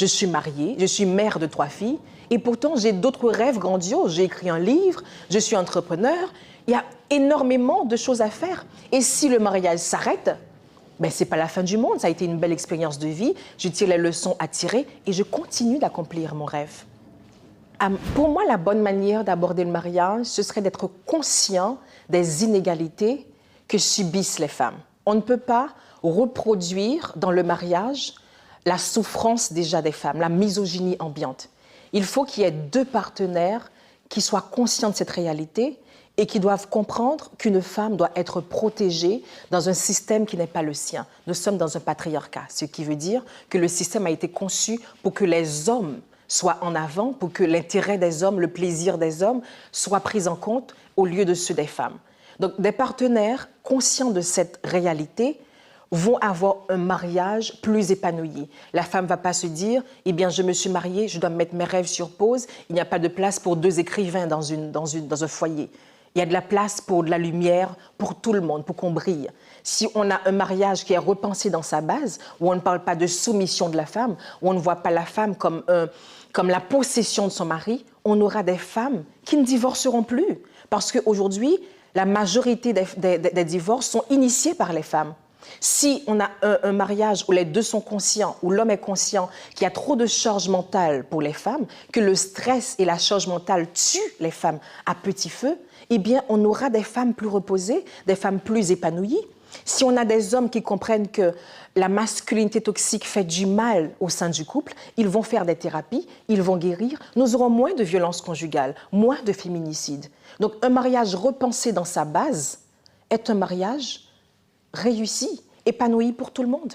Je suis mariée, je suis mère de 3 filles, et pourtant j'ai d'autres rêves grandioses. J'ai écrit un livre, je suis entrepreneur, il y a énormément de choses à faire. Et si le mariage s'arrête, ben, ce n'est pas la fin du monde, ça a été une belle expérience de vie, je tire les leçons à tirer et je continue d'accomplir mon rêve. Pour moi, la bonne manière d'aborder le mariage, ce serait d'être conscient des inégalités que subissent les femmes. On ne peut pas reproduire dans le mariage la souffrance déjà des femmes, la misogynie ambiante. Il faut qu'il y ait 2 partenaires qui soient conscients de cette réalité et qui doivent comprendre qu'une femme doit être protégée dans un système qui n'est pas le sien. Nous sommes dans un patriarcat, ce qui veut dire que le système a été conçu pour que les hommes soient en avant, pour que l'intérêt des hommes, le plaisir des hommes soient pris en compte au lieu de ceux des femmes. Donc, des partenaires conscients de cette réalité vont avoir un mariage plus épanoui. La femme ne va pas se dire « Eh bien, je me suis mariée, je dois mettre mes rêves sur pause, il n'y a pas de place pour 2 écrivains dans un foyer. » Il y a de la place pour de la lumière, pour tout le monde, pour qu'on brille. Si on a un mariage qui est repensé dans sa base, où on ne parle pas de soumission de la femme, où on ne voit pas la femme comme la possession de son mari, on aura des femmes qui ne divorceront plus. Parce qu'aujourd'hui, la majorité des divorces sont initiés par les femmes. Si on a un mariage où les 2 sont conscients, où l'homme est conscient qu'il y a trop de charge mentale pour les femmes, que le stress et la charge mentale tuent les femmes à petit feu, eh bien, on aura des femmes plus reposées, des femmes plus épanouies. Si on a des hommes qui comprennent que la masculinité toxique fait du mal au sein du couple, ils vont faire des thérapies, ils vont guérir, nous aurons moins de violences conjugales, moins de féminicides. Donc, un mariage repensé dans sa base est un mariage réussi, épanoui pour tout le monde.